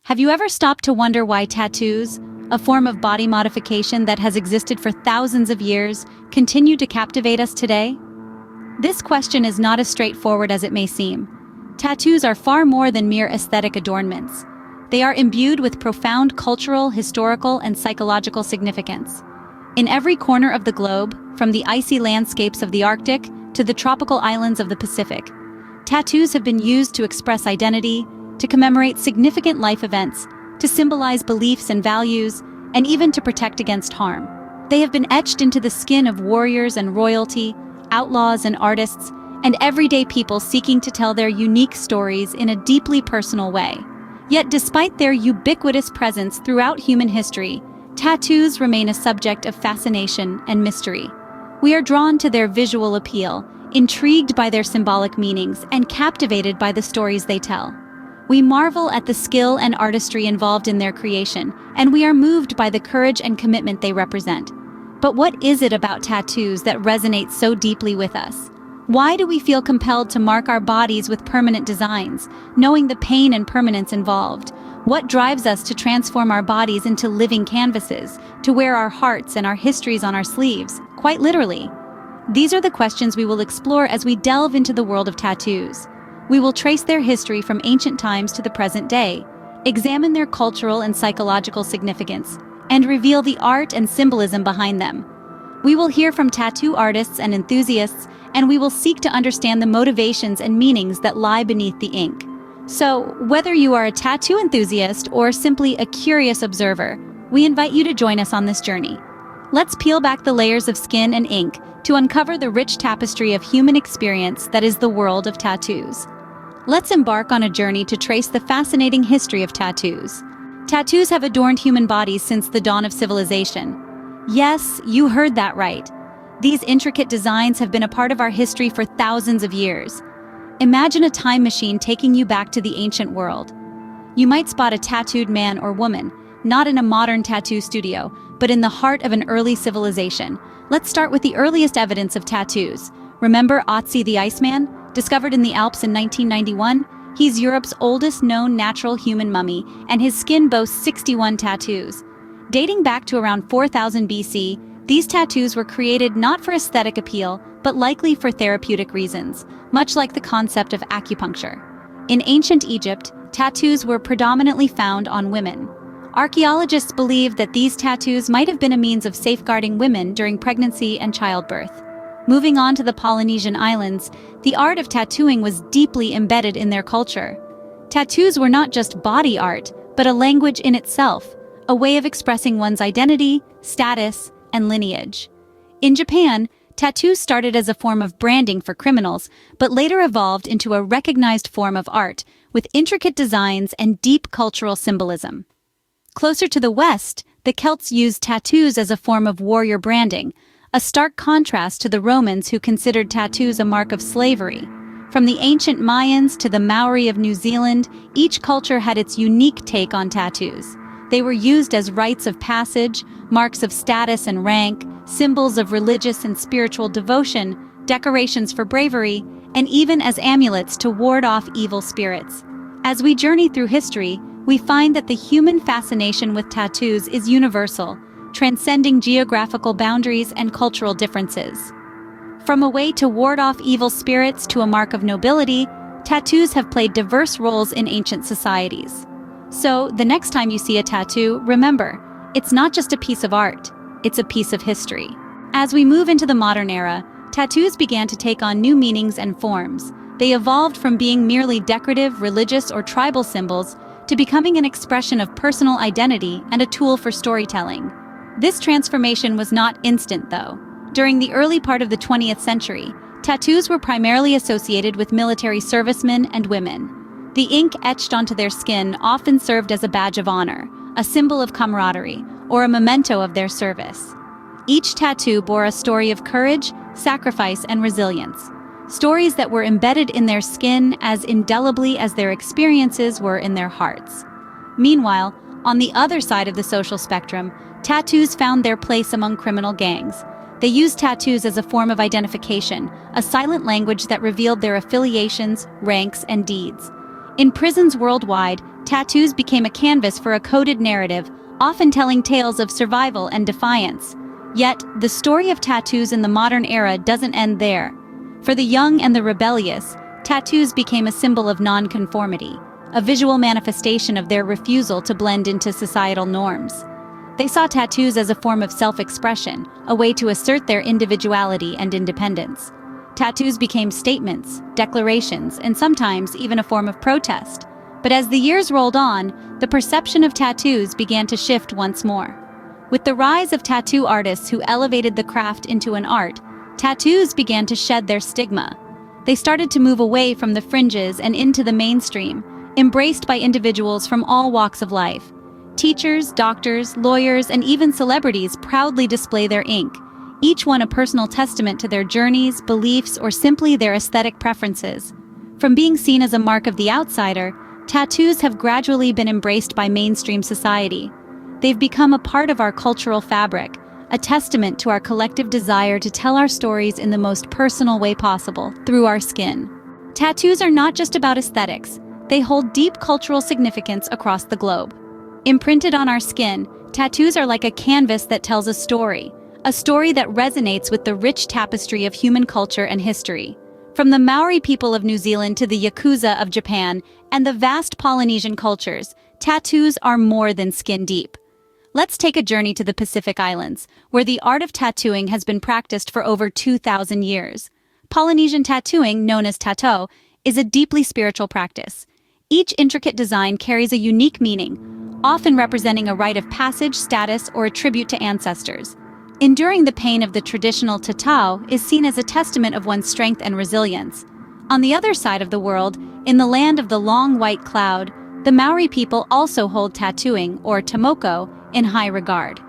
Have you ever stopped to wonder why tattoos, a form of body modification that has existed for thousands of years, continue to captivate us today? This question is not as straightforward as it may seem. Tattoos are far more than mere aesthetic adornments. They are imbued with profound cultural, historical, and psychological significance. In every corner of the globe, from the icy landscapes of the Arctic to the tropical islands of the Pacific, tattoos have been used to express identity, to commemorate significant life events, to symbolize beliefs and values, and even to protect against harm. They have been etched into the skin of warriors and royalty, outlaws and artists, and everyday people seeking to tell their unique stories in a deeply personal way. Yet despite their ubiquitous presence throughout human history, tattoos remain a subject of fascination and mystery. We are drawn to their visual appeal, intrigued by their symbolic meanings, and captivated by the stories they tell. We marvel at the skill and artistry involved in their creation, and we are moved by the courage and commitment they represent. But what is it about tattoos that resonates so deeply with us? Why do we feel compelled to mark our bodies with permanent designs, knowing the pain and permanence involved? What drives us to transform our bodies into living canvases, to wear our hearts and our histories on our sleeves, quite literally? These are the questions we will explore as we delve into the world of tattoos. We will trace their history from ancient times to the present day, examine their cultural and psychological significance, and reveal the art and symbolism behind them. We will hear from tattoo artists and enthusiasts, and we will seek to understand the motivations and meanings that lie beneath the ink. So, whether you are a tattoo enthusiast or simply a curious observer, we invite you to join us on this journey. Let's peel back the layers of skin and ink to uncover the rich tapestry of human experience that is the world of tattoos. Let's embark on a journey to trace the fascinating history of tattoos. Tattoos have adorned human bodies since the dawn of civilization. Yes, you heard that right. These intricate designs have been a part of our history for thousands of years. Imagine a time machine taking you back to the ancient world. You might spot a tattooed man or woman, not in a modern tattoo studio, but in the heart of an early civilization. Let's start with the earliest evidence of tattoos. Remember Otzi the Iceman? Discovered in the Alps in 1991, he's Europe's oldest known natural human mummy, and his skin boasts 61 tattoos. Dating back to around 4000 BC, these tattoos were created not for aesthetic appeal, but likely for therapeutic reasons, much like the concept of acupuncture. In ancient Egypt, tattoos were predominantly found on women. Archaeologists believe that these tattoos might have been a means of safeguarding women during pregnancy and childbirth. Moving on to the Polynesian islands, the art of tattooing was deeply embedded in their culture. Tattoos were not just body art, but a language in itself, a way of expressing one's identity, status, and lineage. In Japan, tattoos started as a form of branding for criminals, but later evolved into a recognized form of art, with intricate designs and deep cultural symbolism. Closer to the West, the Celts used tattoos as a form of warrior branding, a stark contrast to the Romans who considered tattoos a mark of slavery. From the ancient Mayans to the Maori of New Zealand, each culture had its unique take on tattoos. They were used as rites of passage, marks of status and rank, symbols of religious and spiritual devotion, decorations for bravery, and even as amulets to ward off evil spirits. As we journey through history, we find that the human fascination with tattoos is universal, transcending geographical boundaries and cultural differences. From a way to ward off evil spirits to a mark of nobility, tattoos have played diverse roles in ancient societies. So, the next time you see a tattoo, remember, it's not just a piece of art, it's a piece of history. As we move into the modern era, tattoos began to take on new meanings and forms. They evolved from being merely decorative, religious, or tribal symbols to becoming an expression of personal identity and a tool for storytelling. This transformation was not instant, though. During the early part of the 20th century, tattoos were primarily associated with military servicemen and women. The ink etched onto their skin often served as a badge of honor, a symbol of camaraderie, or a memento of their service. Each tattoo bore a story of courage, sacrifice, and resilience, stories that were embedded in their skin as indelibly as their experiences were in their hearts. Meanwhile, on the other side of the social spectrum, tattoos found their place among criminal gangs. They used tattoos as a form of identification, a silent language that revealed their affiliations, ranks, and deeds. In prisons worldwide, tattoos became a canvas for a coded narrative, often telling tales of survival and defiance. Yet, the story of tattoos in the modern era doesn't end there. For the young and the rebellious, tattoos became a symbol of nonconformity, a visual manifestation of their refusal to blend into societal norms. They saw tattoos as a form of self-expression, a way to assert their individuality and independence. Tattoos became statements, declarations, and sometimes even a form of protest. But as the years rolled on, the perception of tattoos began to shift once more. With the rise of tattoo artists who elevated the craft into an art, tattoos began to shed their stigma. They started to move away from the fringes and into the mainstream, embraced by individuals from all walks of life. Teachers, doctors, lawyers, and even celebrities proudly display their ink, each one a personal testament to their journeys, beliefs, or simply their aesthetic preferences. From being seen as a mark of the outsider, tattoos have gradually been embraced by mainstream society. They've become a part of our cultural fabric, a testament to our collective desire to tell our stories in the most personal way possible, through our skin. Tattoos are not just about aesthetics, they hold deep cultural significance across the globe. Imprinted on our skin, tattoos are like a canvas that tells a story that resonates with the rich tapestry of human culture and history. From the Maori people of New Zealand to the Yakuza of Japan and the vast Polynesian cultures, tattoos are more than skin deep. Let's take a journey to the Pacific Islands, where the art of tattooing has been practiced for over 2,000 years. Polynesian tattooing, known as tattoo, is a deeply spiritual practice. Each intricate design carries a unique meaning, often representing a rite of passage, status, or a tribute to ancestors. Enduring the pain of the traditional tattoo is seen as a testament of one's strength and resilience. On the other side of the world, in the land of the long white cloud, the Maori people also hold tattooing, or tomoko, in high regard.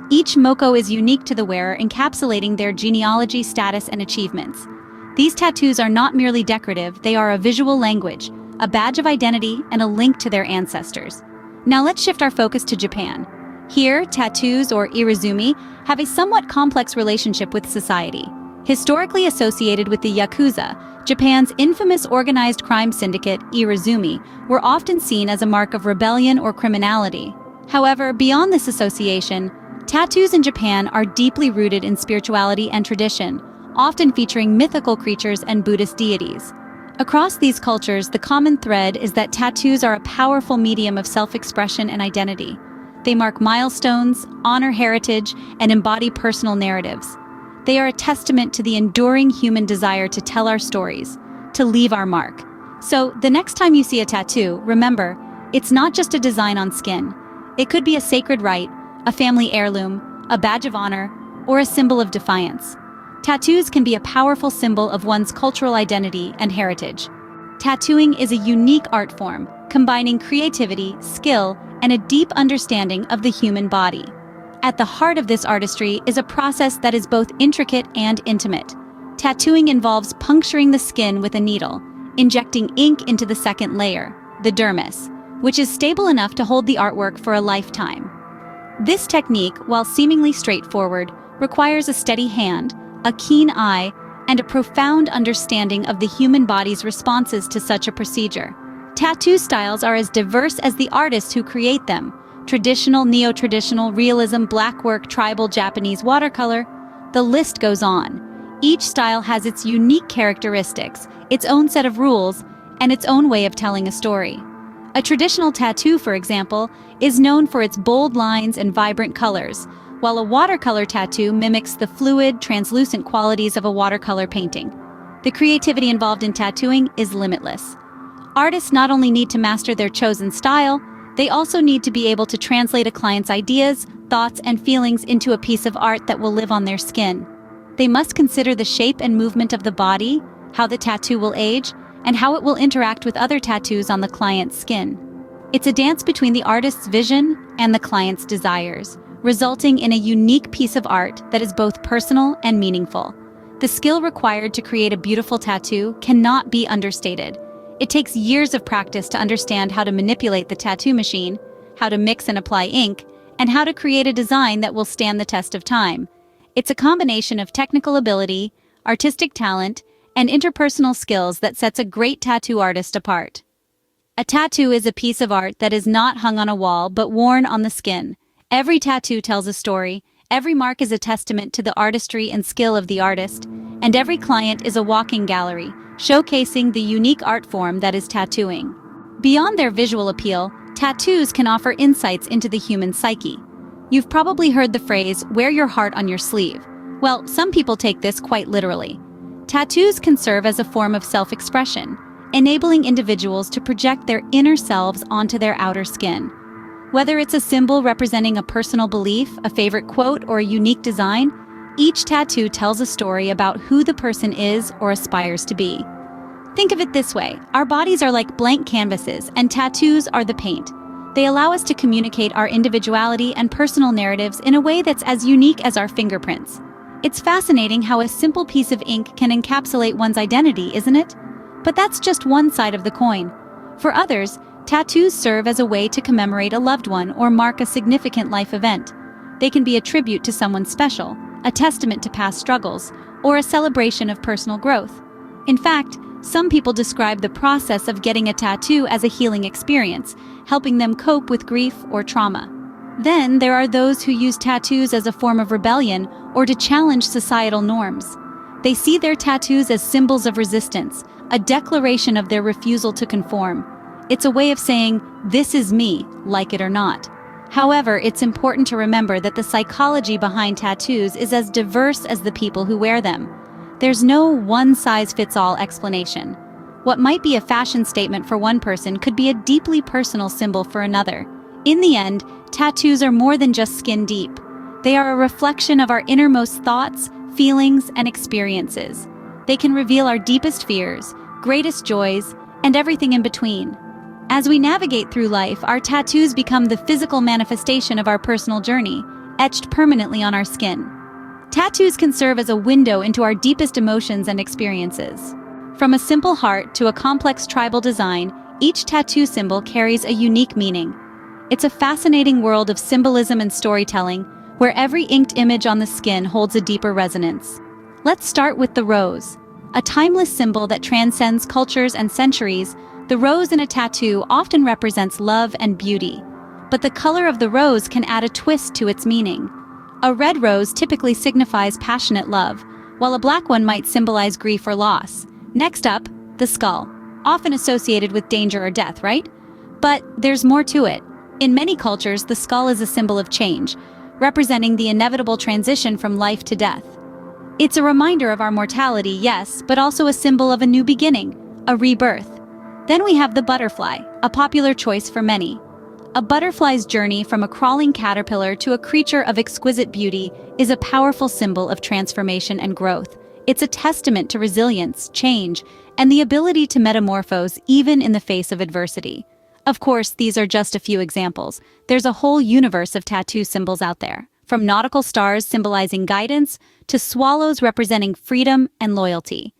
Each moko is unique to the wearer, encapsulating their genealogy, status, and achievements. These tattoos are not merely decorative, they are a visual language, a badge of identity, and a link to their ancestors. Now let's shift our focus to Japan. Here, tattoos, or irizumi, have a somewhat complex relationship with society. Historically associated with the Yakuza, Japan's infamous organized crime syndicate, irizumi, were often seen as a mark of rebellion or criminality. However, beyond this association, tattoos in Japan are deeply rooted in spirituality and tradition, often featuring mythical creatures and Buddhist deities. Across these cultures, the common thread is that tattoos are a powerful medium of self-expression and identity. They mark milestones, honor heritage, and embody personal narratives. They are a testament to the enduring human desire to tell our stories, to leave our mark. So, the next time you see a tattoo, remember, it's not just a design on skin. It could be a sacred rite, a family heirloom, a badge of honor, or a symbol of defiance. Tattoos can be a powerful symbol of one's cultural identity and heritage. Tattooing is a unique art form, combining creativity, skill, and a deep understanding of the human body. At the heart of this artistry is a process that is both intricate and intimate. Tattooing involves puncturing the skin with a needle, injecting ink into the second layer, the dermis, which is stable enough to hold the artwork for a lifetime. This technique, while seemingly straightforward, requires a steady hand, a keen eye, and a profound understanding of the human body's responses to such a procedure. Tattoo styles are as diverse as the artists who create them. Traditional, neo-traditional, realism, blackwork, tribal, Japanese watercolor. The list goes on. Each style has its unique characteristics, its own set of rules, and its own way of telling a story. A traditional tattoo, for example, is known for its bold lines and vibrant colors, while a watercolor tattoo mimics the fluid, translucent qualities of a watercolor painting. The creativity involved in tattooing is limitless. Artists not only need to master their chosen style, they also need to be able to translate a client's ideas, thoughts, and feelings into a piece of art that will live on their skin. They must consider the shape and movement of the body, how the tattoo will age, and how it will interact with other tattoos on the client's skin. It's a dance between the artist's vision and the client's desires, resulting in a unique piece of art that is both personal and meaningful. The skill required to create a beautiful tattoo cannot be understated. It takes years of practice to understand how to manipulate the tattoo machine, how to mix and apply ink, and how to create a design that will stand the test of time. It's a combination of technical ability, artistic talent, and interpersonal skills that sets a great tattoo artist apart. A tattoo is a piece of art that is not hung on a wall but worn on the skin. Every tattoo tells a story, every mark is a testament to the artistry and skill of the artist, and every client is a walking gallery, showcasing the unique art form that is tattooing. Beyond their visual appeal, tattoos can offer insights into the human psyche. You've probably heard the phrase, "wear your heart on your sleeve." Well, some people take this quite literally. Tattoos can serve as a form of self-expression, enabling individuals to project their inner selves onto their outer skin. Whether it's a symbol representing a personal belief, a favorite quote, or a unique design, each tattoo tells a story about who the person is or aspires to be. Think of it this way: our bodies are like blank canvases, and tattoos are the paint. They allow us to communicate our individuality and personal narratives in a way that's as unique as our fingerprints. It's fascinating how a simple piece of ink can encapsulate one's identity, isn't it? But that's just one side of the coin. For others, tattoos serve as a way to commemorate a loved one or mark a significant life event. They can be a tribute to someone special, a testament to past struggles, or a celebration of personal growth. In fact, some people describe the process of getting a tattoo as a healing experience, helping them cope with grief or trauma. Then there are those who use tattoos as a form of rebellion or to challenge societal norms. They see their tattoos as symbols of resistance, a declaration of their refusal to conform. It's a way of saying, "This is me, like it or not." However, it's important to remember that the psychology behind tattoos is as diverse as the people who wear them. There's no one-size-fits-all explanation. What might be a fashion statement for one person could be a deeply personal symbol for another. In the end, tattoos are more than just skin deep. They are a reflection of our innermost thoughts, feelings, and experiences. They can reveal our deepest fears, greatest joys, and everything in between. As we navigate through life, our tattoos become the physical manifestation of our personal journey, etched permanently on our skin. Tattoos can serve as a window into our deepest emotions and experiences. From a simple heart to a complex tribal design, each tattoo symbol carries a unique meaning. It's a fascinating world of symbolism and storytelling, where every inked image on the skin holds a deeper resonance. Let's start with the rose. A timeless symbol that transcends cultures and centuries, the rose in a tattoo often represents love and beauty. But the color of the rose can add a twist to its meaning. A red rose typically signifies passionate love, while a black one might symbolize grief or loss. Next up, the skull, often associated with danger or death, right? But there's more to it. In many cultures, the skull is a symbol of change, representing the inevitable transition from life to death. It's a reminder of our mortality, yes, but also a symbol of a new beginning, a rebirth. Then we have the butterfly, a popular choice for many. A butterfly's journey from a crawling caterpillar to a creature of exquisite beauty is a powerful symbol of transformation and growth. It's a testament to resilience, change, and the ability to metamorphose even in the face of adversity. Of course, these are just a few examples. There's a whole universe of tattoo symbols out there, from nautical stars symbolizing guidance to swallows representing freedom and loyalty.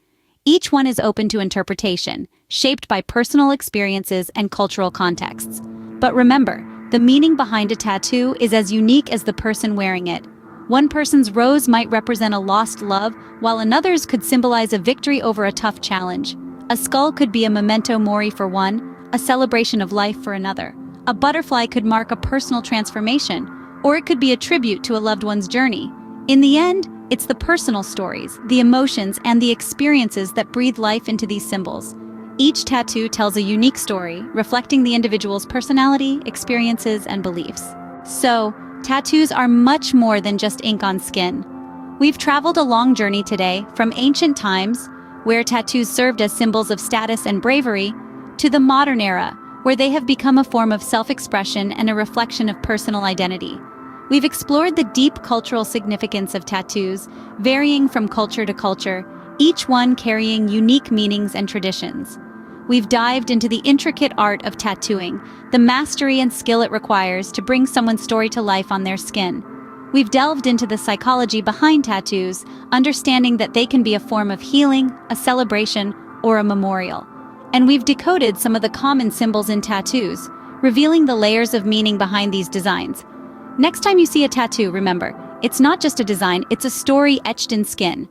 Each one is open to interpretation, shaped by personal experiences and cultural contexts. But remember, the meaning behind a tattoo is as unique as the person wearing it. One person's rose might represent a lost love, while another's could symbolize a victory over a tough challenge. A skull could be a memento mori for one, a celebration of life for another. A butterfly could mark a personal transformation, or it could be a tribute to a loved one's journey. In the end, it's the personal stories, the emotions, and the experiences that breathe life into these symbols. Each tattoo tells a unique story, reflecting the individual's personality, experiences, and beliefs. So, tattoos are much more than just ink on skin. We've traveled a long journey today, from ancient times, where tattoos served as symbols of status and bravery, to the modern era, where they have become a form of self-expression and a reflection of personal identity. We've explored the deep cultural significance of tattoos, varying from culture to culture, each one carrying unique meanings and traditions. We've dived into the intricate art of tattooing, the mastery and skill it requires to bring someone's story to life on their skin. We've delved into the psychology behind tattoos, understanding that they can be a form of healing, a celebration, or a memorial. And we've decoded some of the common symbols in tattoos, revealing the layers of meaning behind these designs. Next time you see a tattoo, remember, it's not just a design, it's a story etched in skin.